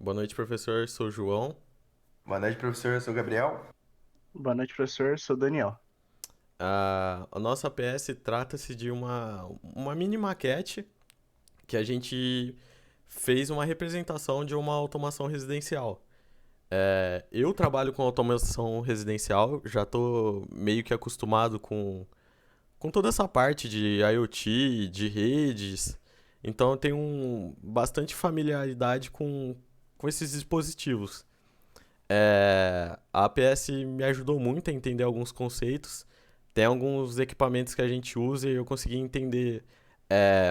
Boa noite, professor. Sou o João. Boa noite, professor. Eu sou o Gabriel. Boa noite, professor. Sou Daniel. A nossa APS trata-se de uma mini maquete que a gente fez uma representação de uma automação residencial. Eu trabalho com automação residencial, já estou meio que acostumado com toda essa parte de IoT, de redes, então eu tenho bastante familiaridade com esses dispositivos. A APS me ajudou muito a entender alguns conceitos. Tem alguns equipamentos que a gente usa e eu consegui entender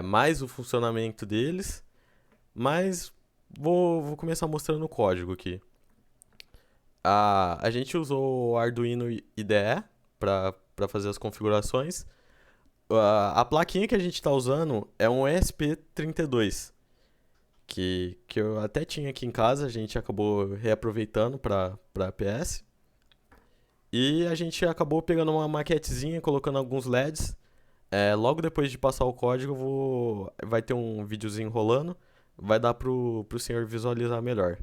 mais o funcionamento deles, mas vou começar mostrando o código aqui. A gente usou o Arduino IDE para fazer as configurações. A plaquinha que a gente está usando é um ESP32, que eu até tinha aqui em casa, a gente acabou reaproveitando para APS. E a gente acabou pegando uma maquetezinha, colocando alguns LEDs. Logo depois de passar o código, vai ter um videozinho rolando. Vai dar pro senhor visualizar melhor.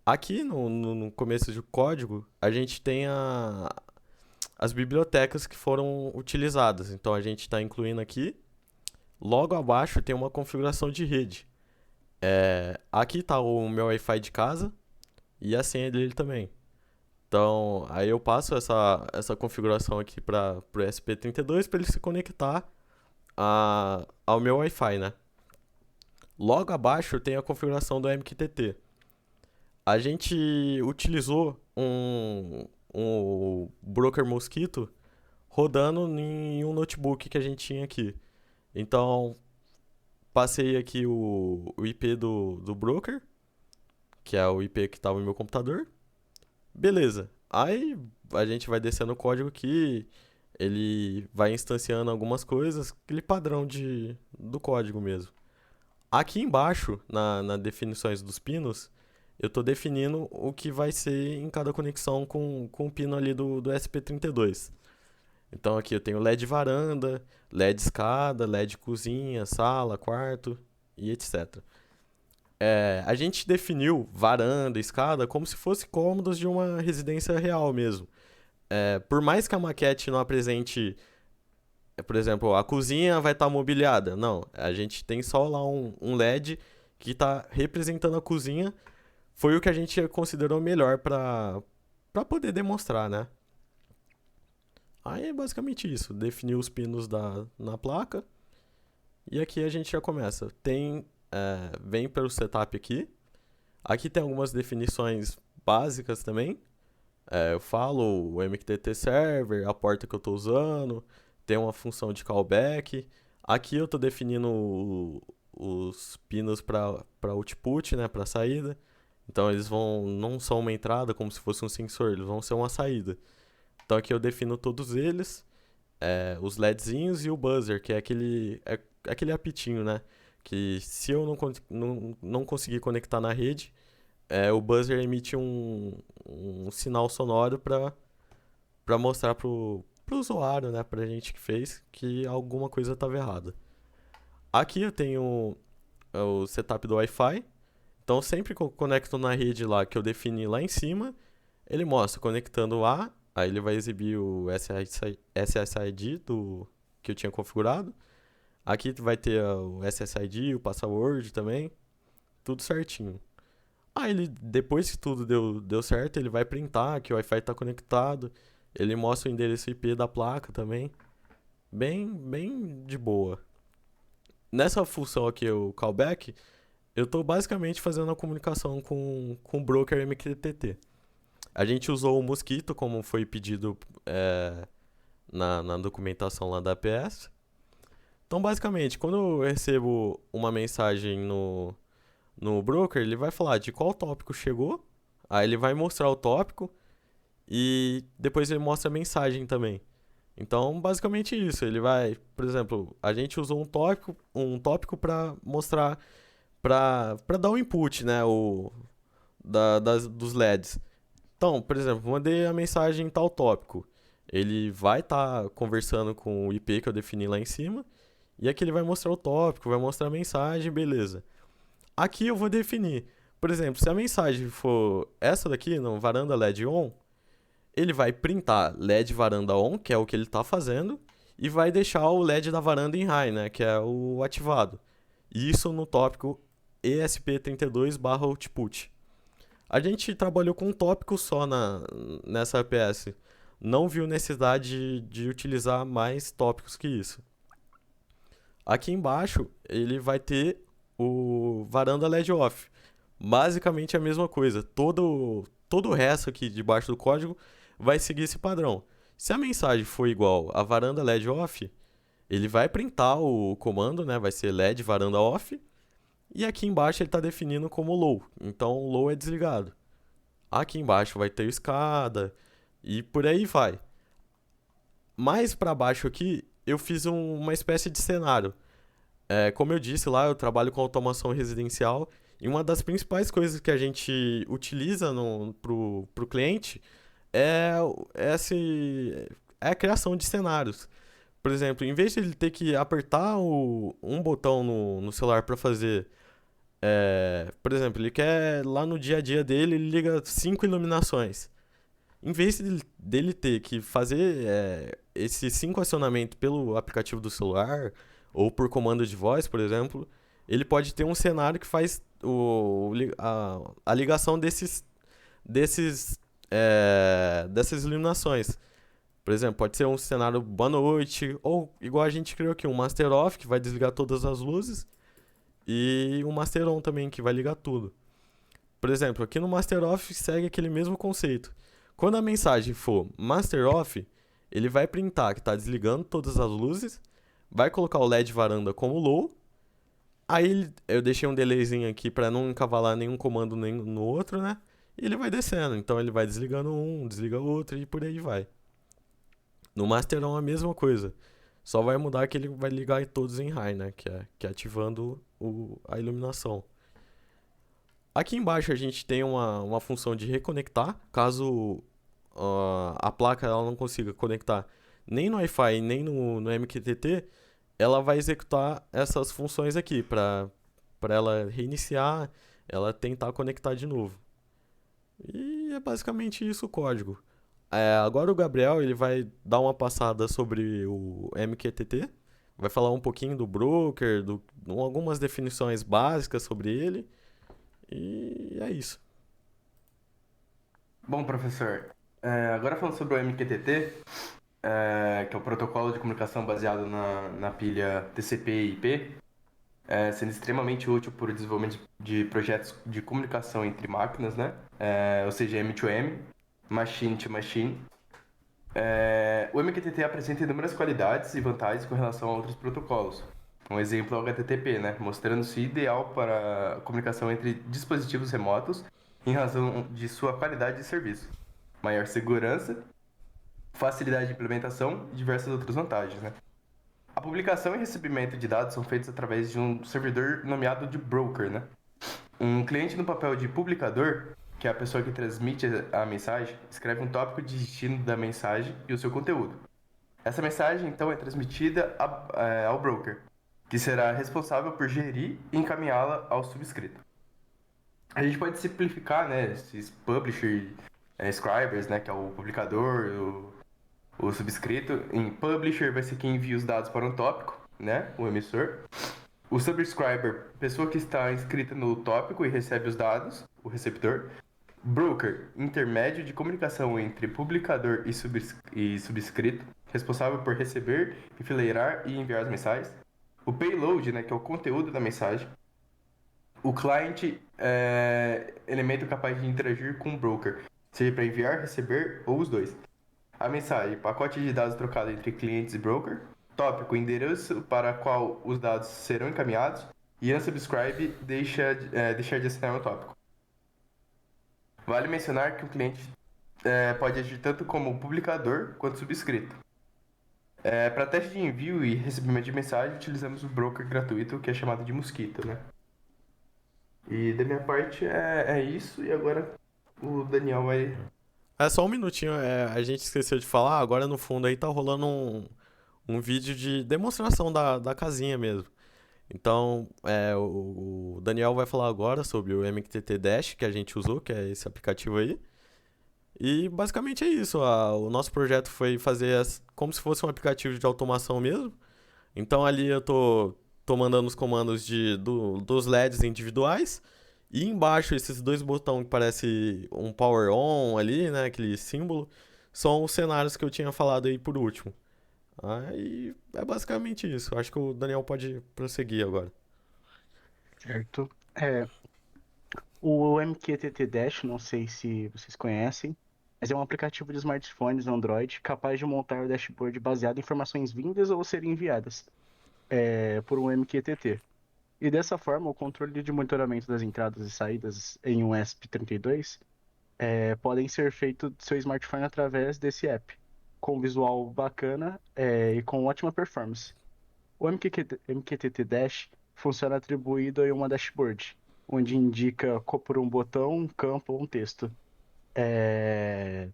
Aqui no começo do código, a gente tem as bibliotecas que foram utilizadas. Então a gente está incluindo aqui. Logo abaixo tem uma configuração de rede. Aqui está o meu Wi-Fi de casa e a senha dele também. Então, aí eu passo essa configuração aqui para o ESP32 para ele se conectar ao meu Wi-Fi, né? Logo abaixo tem a configuração do MQTT. A gente utilizou um Broker Mosquito rodando em um notebook que a gente tinha aqui. Então, passei aqui o IP do broker, que é o IP que estava no meu computador. Beleza. Aí a gente vai descendo o código aqui, ele vai instanciando algumas coisas, aquele padrão do código mesmo. Aqui embaixo, na definições dos pinos, eu estou definindo o que vai ser em cada conexão com o pino ali do SP32. Então aqui eu tenho LED varanda, LED escada, LED cozinha, sala, quarto e etc. A gente definiu varanda, escada como se fossem cômodos de uma residência real mesmo. Por mais que a maquete não apresente, por exemplo, a cozinha vai estar mobiliada. Não, a gente tem só lá um LED que está representando a cozinha. Foi o que a gente considerou melhor para poder demonstrar, né? Aí é basicamente isso. Definir os pinos na placa. E aqui a gente já começa. Vem pelo setup aqui. Aqui tem algumas definições básicas também. Eu falo o MQTT Server, a porta que eu estou usando, tem uma função de callback. Aqui eu estou definindo os pinos para output, né, para saída. Então eles não são uma entrada como se fosse um sensor, eles vão ser uma saída. Então aqui eu defino todos eles, os LEDzinhos e o buzzer, que é aquele apitinho, né? Que se eu não conseguir conectar na rede, o buzzer emite um sinal sonoro para mostrar pro usuário, né, pra gente que fez, que alguma coisa estava errada. Aqui eu tenho o setup do Wi-Fi. Então sempre que eu conecto na rede lá que eu defini lá em cima, ele mostra conectando aí ele vai exibir o SSID que eu tinha configurado. Aqui vai ter o SSID, o password também, tudo certinho. Aí depois que tudo deu certo, ele vai printar que o Wi-Fi está conectado. Ele mostra o endereço IP da placa também. Bem de boa. Nessa função aqui, o callback, eu estou basicamente fazendo a comunicação com o broker MQTT. A gente usou o Mosquito, como foi pedido na documentação lá da APS. Então, basicamente, quando eu recebo uma mensagem no broker, ele vai falar de qual tópico chegou, aí ele vai mostrar o tópico e depois ele mostra a mensagem também. Então, basicamente isso, ele vai, por exemplo, a gente usou um tópico para mostrar, para dar o input, né, dos LEDs. Então, por exemplo, mandei a mensagem em tal tópico. Ele vai estar conversando com o IP que eu defini lá em cima. E aqui ele vai mostrar o tópico, vai mostrar a mensagem, beleza. Aqui eu vou definir Por exemplo, se a mensagem for essa daqui, no varanda LED on, ele vai printar LED varanda on, que é o que ele está fazendo, e vai deixar o LED da varanda em high, né, que é o ativado. Isso no tópico ESP32/output. A gente trabalhou com um tópico só nessa APS. Não viu necessidade de utilizar mais tópicos que isso. Aqui embaixo, ele vai ter o varanda LED off. Basicamente a mesma coisa. Todo o resto aqui debaixo do código vai seguir esse padrão. Se a mensagem for igual a varanda LED off, ele vai printar o comando, né? Vai ser LED varanda off. E aqui embaixo ele está definindo como low. Então o low é desligado. Aqui embaixo vai ter o escada e por aí vai. Mais para baixo aqui eu fiz uma espécie de cenário. Como eu disse lá, eu trabalho com automação residencial e uma das principais coisas que a gente utiliza pro cliente é, é a criação de cenários. Por exemplo, em vez de ele ter que apertar um botão no celular para fazer, por exemplo, ele quer lá no dia a dia dele, ele liga 5 iluminações. Em vez dele ter que fazer esses 5 acionamentos pelo aplicativo do celular ou por comando de voz, por exemplo, ele pode ter um cenário que faz a ligação dessas iluminações. Por exemplo, pode ser um cenário boa noite, ou igual a gente criou aqui, um Master Off, que vai desligar todas as luzes, e um Master On também, que vai ligar tudo. Por exemplo, aqui no Master Off segue aquele mesmo conceito. Quando a mensagem for Master Off, ele vai printar que está desligando todas as luzes, vai colocar o LED varanda como low, aí eu deixei um delayzinho aqui para não encavalar nenhum comando nem no outro, né? E ele vai descendo, então ele vai desligando um, desliga outro e por aí vai. No Master On a mesma coisa, só vai mudar que ele vai ligar todos em high, né? Que é ativando a iluminação. Aqui embaixo a gente tem uma função de reconectar, caso a placa ela não consiga conectar nem no Wi-Fi nem no MQTT, ela vai executar essas funções aqui para ela reiniciar, ela tentar conectar de novo. E é basicamente isso o código. Agora o Gabriel ele vai dar uma passada sobre o MQTT, vai falar um pouquinho do broker, algumas definições básicas sobre ele, e é isso. Bom, professor, agora falando sobre o MQTT, que é o protocolo de comunicação baseado na pilha TCP e IP, sendo extremamente útil para o desenvolvimento de projetos de comunicação entre máquinas, né? Ou seja, M2M, machine to machine. O MQTT apresenta inúmeras qualidades e vantagens com relação a outros protocolos. Um exemplo é o HTTP, né? Mostrando-se ideal para a comunicação entre dispositivos remotos em razão de sua qualidade de serviço, maior segurança, facilidade de implementação e diversas outras vantagens, né? A publicação e recebimento de dados são feitos através de um servidor nomeado de broker, né? Um cliente no papel de publicador, que é a pessoa que transmite a mensagem, escreve um tópico de destino da mensagem e o seu conteúdo. Essa mensagem, então, é transmitida ao broker, que será responsável por gerir e encaminhá-la ao subscrito. A gente pode simplificar, né, esses publisher, scribers, né, que é o publicador, o subscrito. Em publisher vai ser quem envia os dados para um tópico, né, o emissor. O subscriber, pessoa que está inscrita no tópico e recebe os dados, o receptor. Broker, intermédio de comunicação entre publicador e subscrito, responsável por receber, enfileirar e enviar as mensagens. O payload, né, que é o conteúdo da mensagem. O client é elemento capaz de interagir com o broker, seja para enviar, receber ou os dois. A mensagem, pacote de dados trocado entre clientes e broker. Tópico, endereço para qual os dados serão encaminhados. E unsubscribe, deixar de assinar o tópico. Vale mencionar que o cliente pode agir tanto como publicador quanto subscrito. Para teste de envio e recebimento de mensagem, utilizamos o broker gratuito, que é chamado de Mosquito, né? E da minha parte é isso, e agora o Daniel vai... Só um minutinho, a gente esqueceu de falar, agora no fundo aí tá rolando um vídeo de demonstração da casinha mesmo. Então, o Daniel vai falar agora sobre o MQTT Dash que a gente usou, que é esse aplicativo aí. E basicamente é isso. O nosso projeto foi fazer como se fosse um aplicativo de automação mesmo. Então ali eu tô mandando os comandos dos LEDs individuais. E embaixo esses dois botões que parece um power on ali, né? Aquele símbolo. São os cenários que eu tinha falado aí por último. Aí é basicamente isso. Acho que o Daniel pode prosseguir agora. Certo. O MQTT Dash, não sei se vocês conhecem, mas é um aplicativo de smartphones Android capaz de montar o dashboard baseado em informações vindas ou serem enviadas por um MQTT. E dessa forma, o controle de monitoramento das entradas e saídas em um ESP32 podem ser feitos do seu smartphone através desse app, com visual bacana e com ótima performance. O MQTT Dash funciona atribuído em uma dashboard, onde indica por um botão, um campo ou um texto. É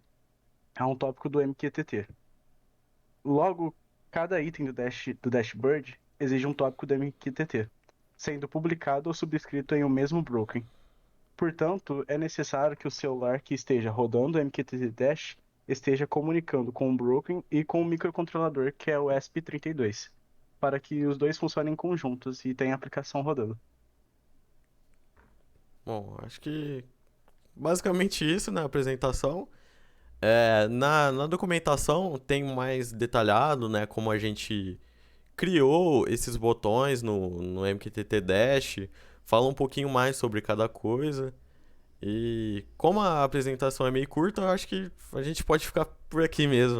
um tópico do MQTT. Logo, cada item do dashboard exige um tópico do MQTT, sendo publicado ou subscrito em um mesmo broken. Portanto, é necessário que o celular que esteja rodando o MQTT Dash esteja comunicando com o broken e com o microcontrolador, que é o ESP32, para que os dois funcionem conjuntos e tenham a aplicação rodando. Bom, acho que basicamente isso na apresentação. Na documentação tem mais detalhado, né, como a gente criou esses botões no MQTT Dash, fala um pouquinho mais sobre cada coisa. E como a apresentação é meio curta, eu acho que a gente pode ficar por aqui mesmo.